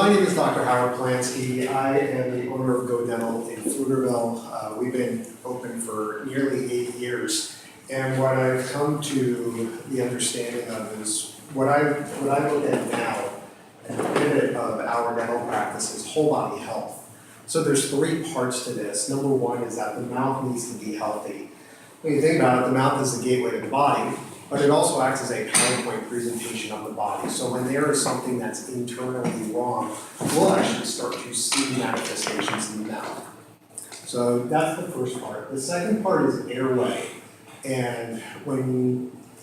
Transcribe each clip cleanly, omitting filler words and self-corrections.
my name is Dr. Howard Polansky. I am the owner of Go Dental in Pflugerville. We've been open for nearly 8 years. And what I've come to the understanding of is what I look at now and the pivot of our dental practice is whole body health. So there's 3 parts to this. Number 1 is that the mouth needs to be healthy. When you think about it, the mouth is the gateway to the body, but it also acts as a PowerPoint presentation of the body. So when there is something that's internally wrong, we'll actually start to see manifestations in the mouth. So that's the first part. The second part is airway. And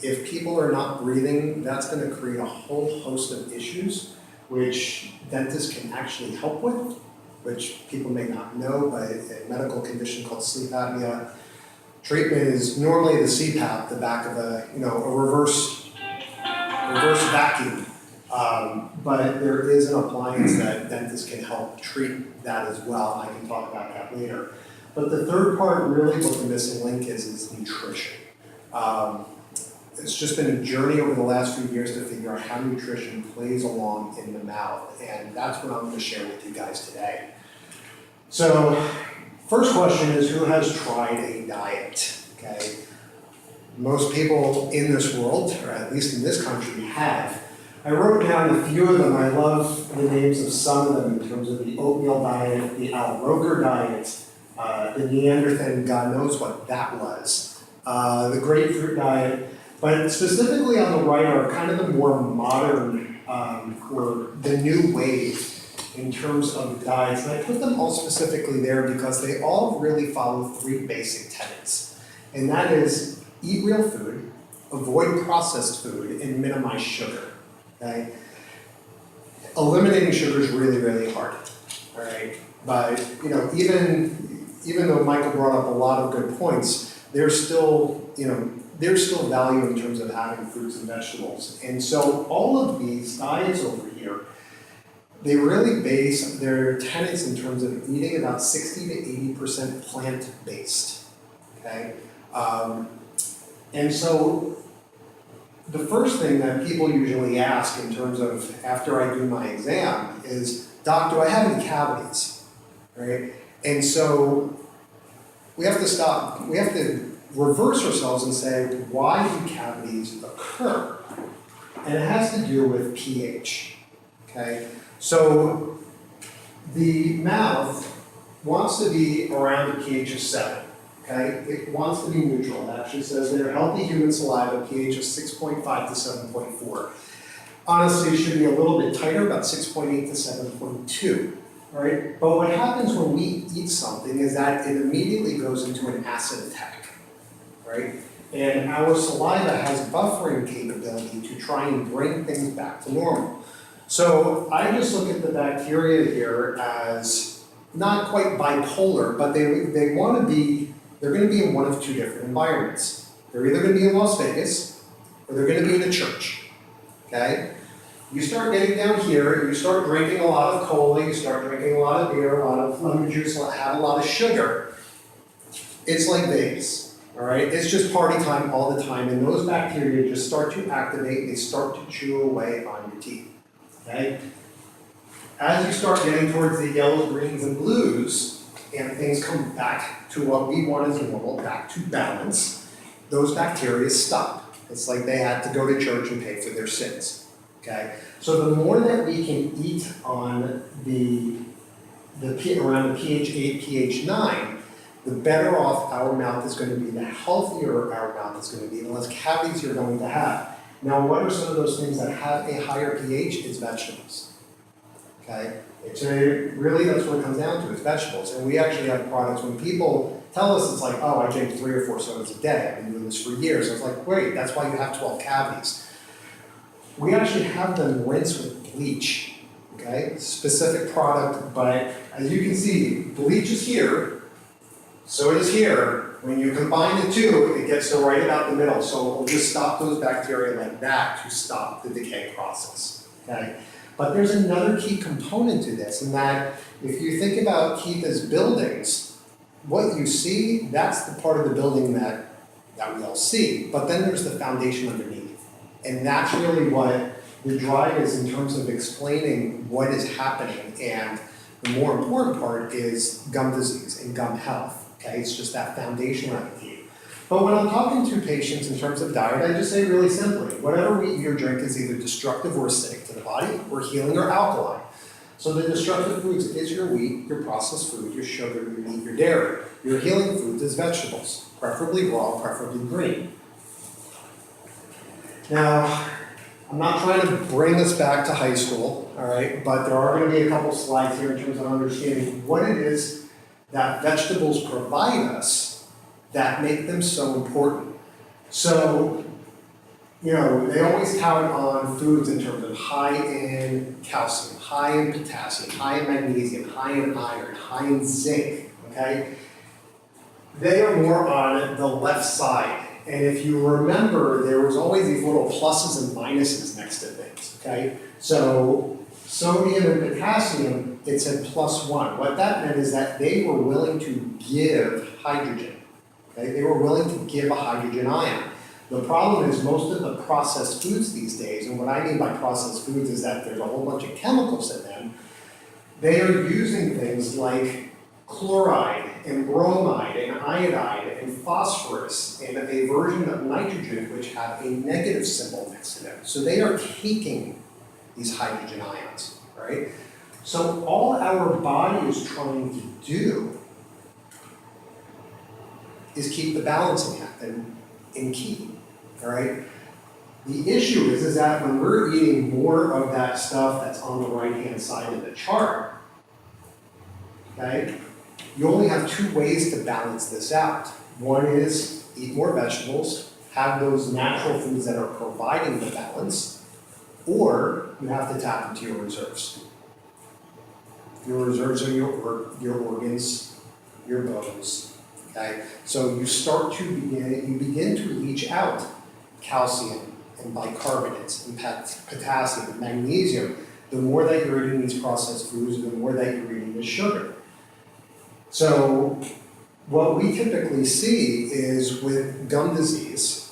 if people are not breathing, that's going to create a whole host of issues, which dentists can actually help with, which people may not know, but a medical condition called sleep apnea. Treatment is normally the CPAP, the back of a reverse vacuum. But there is an appliance that dentists can help treat that as well. I can talk about that later. But the third part, really what the missing link is nutrition. It's just been a journey over the last few years to figure out how nutrition plays along in the mouth. And that's what I'm going to share with you guys today. So, first question is, who has tried a diet? Okay, most people in this world, or at least in this country, have. I wrote down a few of them. I love the names of some of them in terms of the oatmeal diet, the Al Roker diet, the Neanderthal, God knows what that was, the grapefruit diet. But specifically on the right are kind of the more modern, or the new wave in terms of diets. And I put them all specifically there because they all really follow 3 basic tenets. And that is eat real food, avoid processed food, and minimize sugar. Okay? Eliminating sugar is really, really hard. All right? But even though Michael brought up a lot of good points, there's still value in terms of having fruits and vegetables. And so all of these diets over here, they really base their tenets in terms of eating about 60 to 80% plant-based, okay? And so the first thing that people usually ask in terms of after I do my exam is, Doc, do I have any cavities, right? And so we have to reverse ourselves and say, why do cavities occur? And it has to do with pH, okay? So the mouth wants to be around a pH of 7, okay? It wants to be neutral. It actually says that healthy human saliva pH of 6.5 to 7.4. Honestly, it should be a little bit tighter, about 6.8 to 7.2, right? But what happens when we eat something is that it immediately goes into an acid attack, right? And our saliva has buffering capability to try and bring things back to normal. So I just look at the bacteria here as not quite bipolar, but they want to be, they're going to be in one of 2 different environments. They're either going to be in Las Vegas or they're going to be in a church, okay? You start getting down here, you start drinking a lot of cola, you start drinking a lot of beer, a lot of lemon juice, have a lot of sugar. It's like Vegas, all right? It's just party time all the time, and those bacteria just start to activate, they start to chew away on your teeth. Okay? As you start getting towards the yellows, greens, and blues, and things come back to what we want as normal, back to balance, those bacteria stop. It's like they had to go to church and pay for their sins. Okay? So the more that we can eat on around the pH 8, pH 9, the better off our mouth is going to be, the healthier our mouth is going to be, the less cavities you're going to have. Now, what are some of those things that have a higher pH? It's vegetables, okay? Really, that's what it comes down to, it's vegetables. And we actually have products, when people tell us, it's like, oh, I drink 3 or 4 sodas a day, I've been doing this for years. I was like, wait, that's why you have 12 cavities. We actually have them rinsed with bleach, okay? Specific product, but as you can see, bleach is here, so it is here. When you combine the 2, it gets to right about the middle. So it will just stop those bacteria like that to stop the decay process, okay? But there's another key component to this, and that if you think about Keith as buildings, what you see, that's the part of the building that we all see. But then there's the foundation underneath. And that's really what the drive is in terms of explaining what is happening, and the more important part is gum disease and gum health, okay? It's just that foundation right here. But when I'm talking to patients in terms of diet, I just say really simply, whatever we eat or drink is either destructive or acidic to the body, or healing or alkaline. So the destructive foods is your wheat, your processed food, your sugar, your meat, your dairy. Your healing foods is vegetables, preferably raw, preferably green. Now, I'm not trying to bring us back to high school, all right, but there are going to be a couple slides here in terms of understanding what it is that vegetables provide us that make them so important. So, you know, they always tout on foods in terms of high in calcium, high in potassium, high in magnesium, high in iron, high in zinc, okay? They are more on the left side. And if you remember, there was always these little pluses and minuses next to things, okay? So sodium and potassium, it said +1. What that meant is that they were willing to give hydrogen, okay? They were willing to give a hydrogen ion. The problem is most of the processed foods these days, and what I mean by processed foods is that there's a whole bunch of chemicals in them. They are using things like chloride and bromide and iodide and phosphorus and a version of nitrogen which have a negative symbol next to them. So they are taking these hydrogen ions, right? So all our body is trying to do is keep the balancing act and keep, all right? The issue is that when we're eating more of that stuff that's on the right-hand side of the chart, okay, you only have two ways to balance this out. One is eat more vegetables, have those natural foods that are providing the balance, or you have to tap into your reserves. Your reserves are your organs, your bones, okay? So you start to begin to leach out calcium and bicarbonates and potassium and magnesium. The more that you're eating these processed foods, the more that you're eating the sugar. So what we typically see is with gum disease,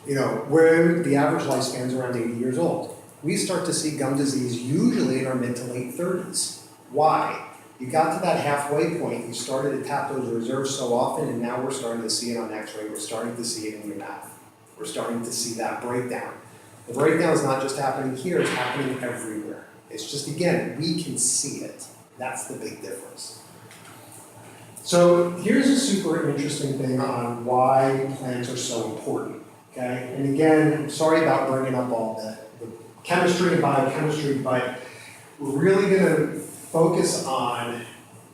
you know, where the average lifespan is around 80 years old. We start to see gum disease usually in our mid to late 30s. Why? You got to that halfway point, you started to tap those reserves so often, and now we're starting to see it on x-ray, we're starting to see it in your mouth. We're starting to see that breakdown. The breakdown is not just happening here, it's happening everywhere. It's just, again, we can see it. That's the big difference. So here's a super interesting thing on why plants are so important, okay? And again, I'm sorry about bringing up all the chemistry and biochemistry, but we're really gonna focus on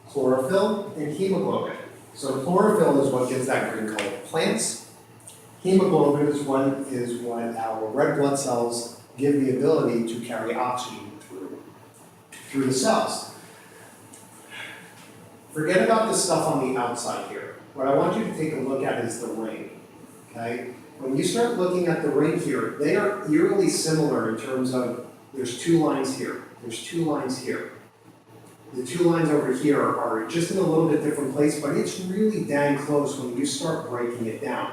chlorophyll and hemoglobin. So chlorophyll is what gives that green color to plants. Hemoglobin is what our red blood cells give the ability to carry oxygen through the cells. Forget about the stuff on the outside here. What I want you to take a look at is the ring, okay? When you start looking at the ring here, they are eerily similar in terms of there's two lines here, there's two lines here. The two lines over here are just in a little bit different place, but it's really dang close when you start breaking it down.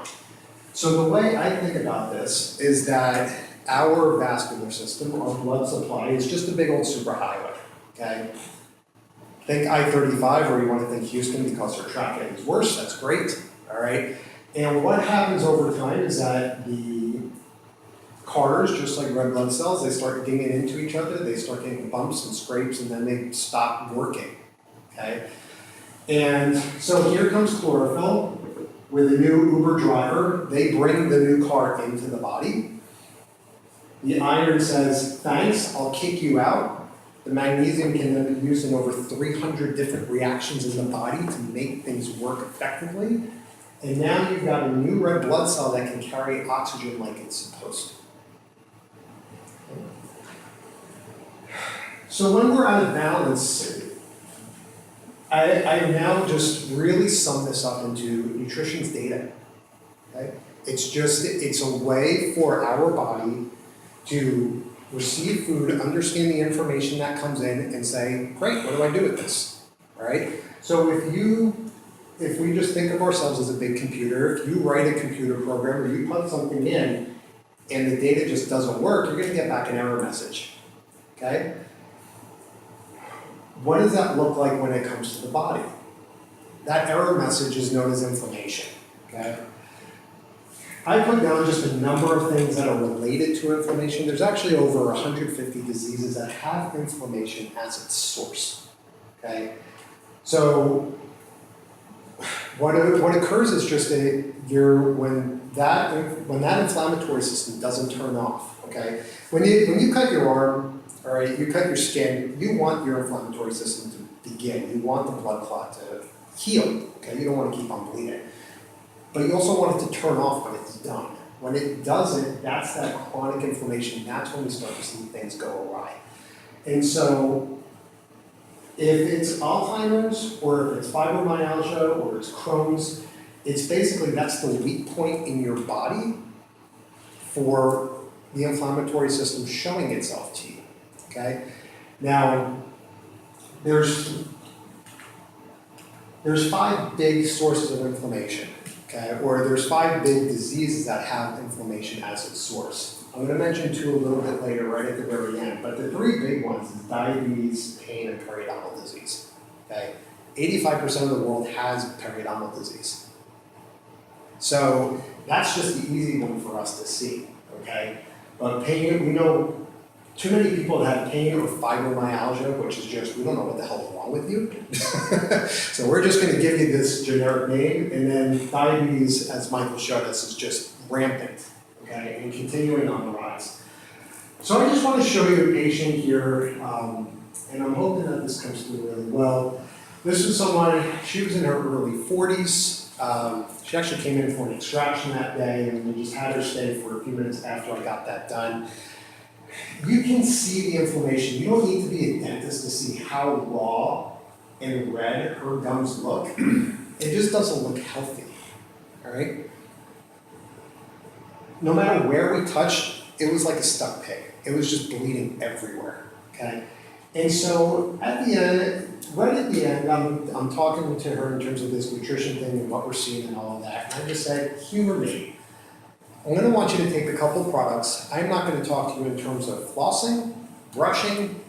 So the way I think about this is that our vascular system, our blood supply, is just a big old superhighway, okay? Think I-35, or you want to think Houston because their traffic is worse, that's great, all right? And what happens over time is that the cars, just like red blood cells, they start dinging into each other, they start getting bumps and scrapes, and then they stop working, okay? And so here comes chlorophyll with a new Uber driver. They bring the new car into the body. The iron says, thanks, I'll kick you out. The magnesium can then be used in over 300 different reactions in the body to make things work effectively. And now you've got a new red blood cell that can carry oxygen like it's supposed to. So when we're out of balance, I now just really sum this up into nutrition's data. Okay? It's a way for our body to receive food, understand the information that comes in, and say, great, what do I do with this? All right? So if we just think of ourselves as a big computer, if you write a computer program or you put something in, and the data just doesn't work, you're gonna get back an error message, okay? What does that look like when it comes to the body? That error message is known as inflammation, okay? I put down just a number of things that are related to inflammation. There's actually over 150 diseases that have inflammation as its source, okay? So what occurs is just when that inflammatory system doesn't turn off, okay? When you cut your arm, all right, you cut your skin, you want your inflammatory system to begin. You want the blood clot to heal, okay? You don't want to keep on bleeding. But you also want it to turn off when it's done. When it doesn't, that's that chronic inflammation. That's when we start to see things go awry. And so, if it's Alzheimer's, or if it's fibromyalgia, or it's Crohn's, it's basically, that's the weak point in your body for the inflammatory system showing itself to you, okay? Now, there's 5 big sources of inflammation. Okay, or there's 5 big diseases that have inflammation as its source. I'm going to mention 2 a little bit later, right at the very end, but the 3 big ones is diabetes, pain, and periodontal disease. Okay, 85% of the world has periodontal disease. So that's just the easy one for us to see, okay? But pain, we know too many people that have pain or fibromyalgia, which is just, we don't know what the hell is wrong with you. So we're just gonna give you this generic name, and then diabetes, as Michael showed us, is just rampant, okay, and continuing on the rise. So I just wanna show you a patient here, and I'm hoping that this comes through really well. This is someone, she was in her early 40s. She actually came in for an extraction that day, and we just had her stay for a few minutes after I got that done. You can see the inflammation. You don't need to be a dentist to see how raw and red her gums look. It just doesn't look healthy, all right? No matter where we touched, it was like a stuck pig. It was just bleeding everywhere, okay? And so at the end, right at the end, I'm talking to her in terms of this nutrition thing and what we're seeing and all of that. And I just said, humor me. I'm going to want you to take a couple products. I'm not going to talk to you in terms of flossing, brushing,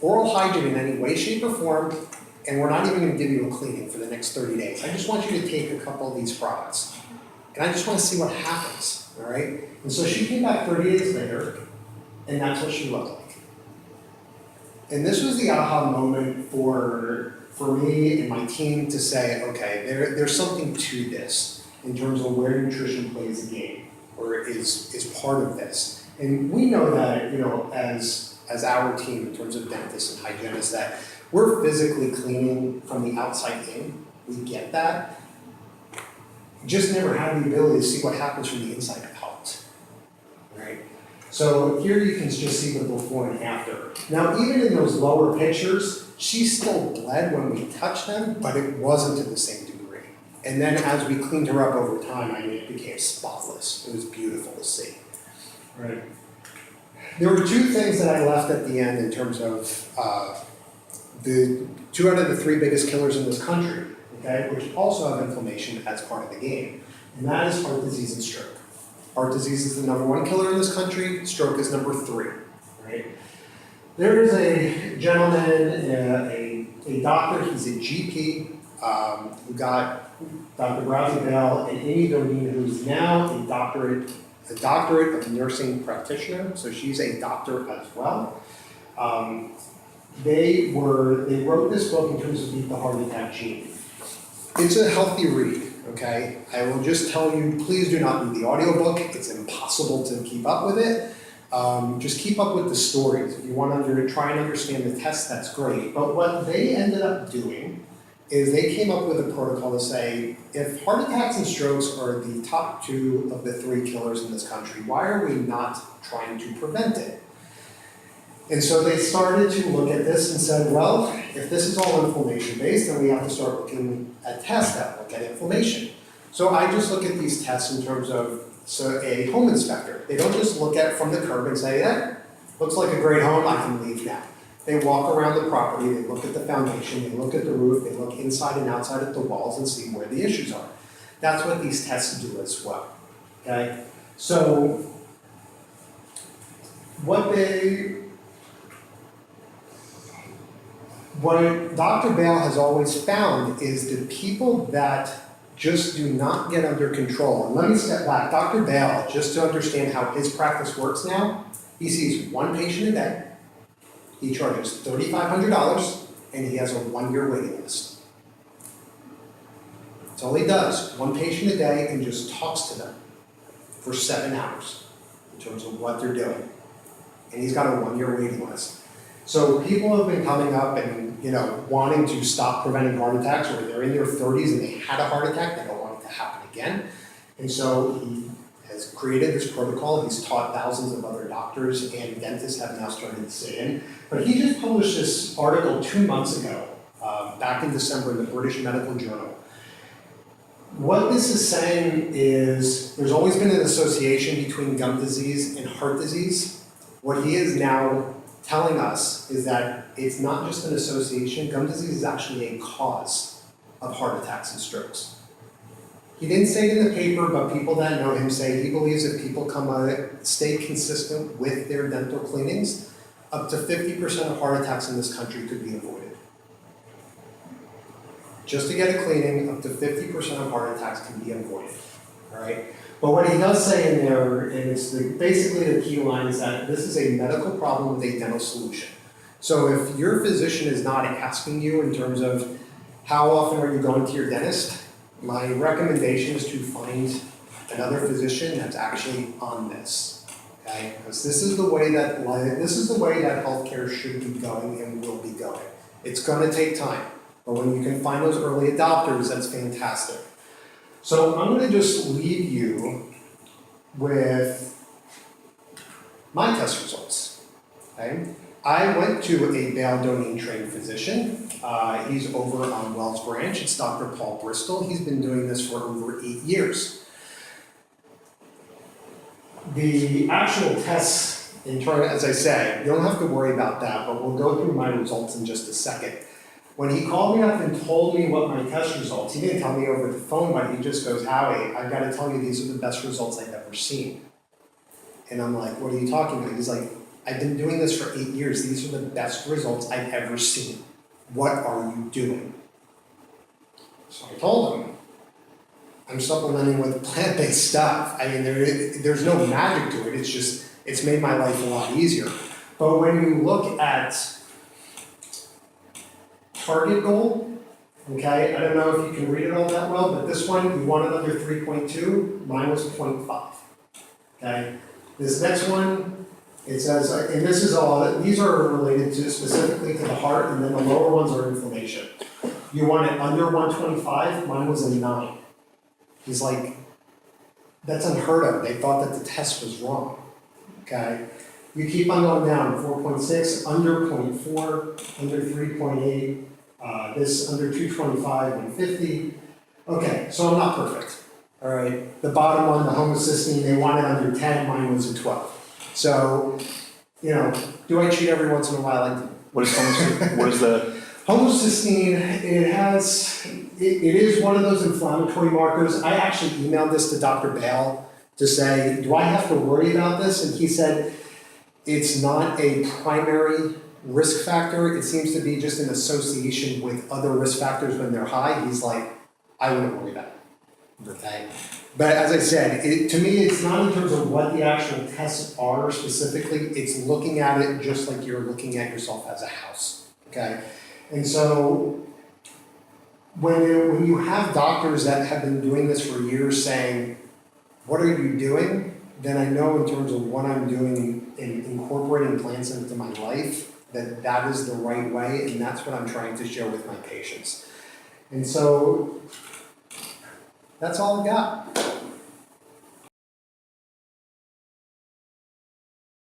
oral hygiene in any way, shape, or form, and we're not even going to give you a cleaning for the next 30 days. I just want you to take a couple of these products, and I just want to see what happens, all right? And so she came back 30 days later, and that's what she looked like. And this was the aha moment for me and my team to say, okay, there's something to this in terms of where nutrition plays a game, or is part of this. And we know that, you know, as our team in terms of dentists and hygienists, that we're physically cleaning from the outside in. We get that. Just never had the ability to see what happens from the inside out, right? So here you can just see the before and after. Now, even in those lower pictures, she still bled when we touched them, but it wasn't to the same degree. And then as we cleaned her up over time, I mean, it became spotless. It was beautiful to see, right? There were 2 things that I left at the end in terms of the 2 out of the 3 biggest killers in this country, okay, which also have inflammation as part of the game, and that is heart disease and stroke. Heart disease is the #1 killer in this country, stroke is number 3, right? There is a gentleman, a doctor, he's a GP, who got Dr. Bradley Bell and Amy Doneen, who's now a doctorate of nursing practitioner, so she's a doctor as well. They wrote this book in terms of Beat the Heart Attack Gene. It's a healthy read, okay? I will just tell you, please do not read the audiobook. It's impossible to keep up with it. Just keep up with the stories. If you want to try and understand the test, that's great. But what they ended up doing is they came up with a protocol to say, if heart attacks and strokes are the top 2 of the 3 killers in this country, why are we not trying to prevent it? And so they started to look at this and said, well, if this is all inflammation-based, then we have to start looking at tests that look at inflammation. So I just look at these tests in terms of a home inspector. They don't just look at from the curb and say, yeah, looks like a great home, I can leave now. They walk around the property, they look at the foundation, they look at the roof, they look inside and outside at the walls and see where the issues are. That's what these tests do as well, okay? So what Dr. Bale has always found is the people that just do not get under control. And let me step back. Dr. Bale, just to understand how his practice works now, he sees one patient a day, he charges $3,500, and he has a 1-year waiting list. That's all he does, one patient a day, and just talks to them for 7 hours in terms of what they're doing. And he's got a 1-year waiting list. So people have been coming up and wanting to stop preventing heart attacks, or they're in their 30s and they had a heart attack, they don't want it to happen again. And so he has created this protocol. He's taught thousands of other doctors, and dentists have now started to sit in. But he just published this article 2 months ago, back in December in the British Medical Journal. What this is saying is there's always been an association between gum disease and heart disease. What he is now telling us is that it's not just an association. Gum disease is actually a cause of heart attacks and strokes. He didn't say it in the paper, but people that know him say he believes if people stay consistent with their dental cleanings, up to 50% of heart attacks in this country could be avoided. Just to get a cleaning, up to 50% of heart attacks can be avoided, all right? But what he does say in there, and it's basically the key line, is that this is a medical problem with a dental solution. So if your physician is not asking you in terms of how often are you going to your dentist, my recommendation is to find another physician that's actually on this, okay? Because this is the way that healthcare should be going and will be going. It's going to take time, but when you can find those early adopters, that's fantastic. So I'm going to just leave you with my test results, okay? I went to a Bale Domain trained physician. He's over on Wells Branch. It's Dr. Paul Bristol. He's been doing this for over 8 years. The actual tests, as I said, you don't have to worry about that, but we'll go through my results in just a second. When he called me up and told me what my test results, he didn't tell me over the phone, but he just goes, Howie, I've got to tell you these are the best results I've ever seen. And I'm like, what are you talking about? He's like, I've been doing this for 8 years. These are the best results I've ever seen. What are you doing? So I told him, I'm supplementing with plant-based stuff. I mean, there's no magic to it. It's made my life a lot easier. But when you look at target goal, okay, I don't know if you can read it all that well, but this one, you wanted under 3.2, mine was 0.5, okay? This next one, it says, and this is all, these are related to specifically to the heart, and then the lower ones are inflammation. You want it under 125, mine was a 9. He's like, that's unheard of. They thought that the test was wrong, okay? You keep on going down, 4.6, under 0.4, under 3.8, this under 225, 150. Okay, so I'm not perfect, all right? The bottom one, the homocysteine, they wanted under 10, mine was a 12. So, do I cheat every once in a while? I do. What is homocysteine? What is the? Homocysteine, it is one of those inflammatory markers. I actually emailed this to Dr. Bale to say, do I have to worry about this? And he said, it's not a primary risk factor. It seems to be just an association with other risk factors when they're high. He's like, I wouldn't worry about it. Okay. But as I said, to me, it's not in terms of what the actual tests are specifically. It's looking at it just like you're looking at yourself as a house. Okay. And so when you have doctors that have been doing this for years saying, what are you doing? Then I know in terms of what I'm doing in incorporating plants into my life, that is the right way, and that's what I'm trying to share with my patients. And so that's all I've got.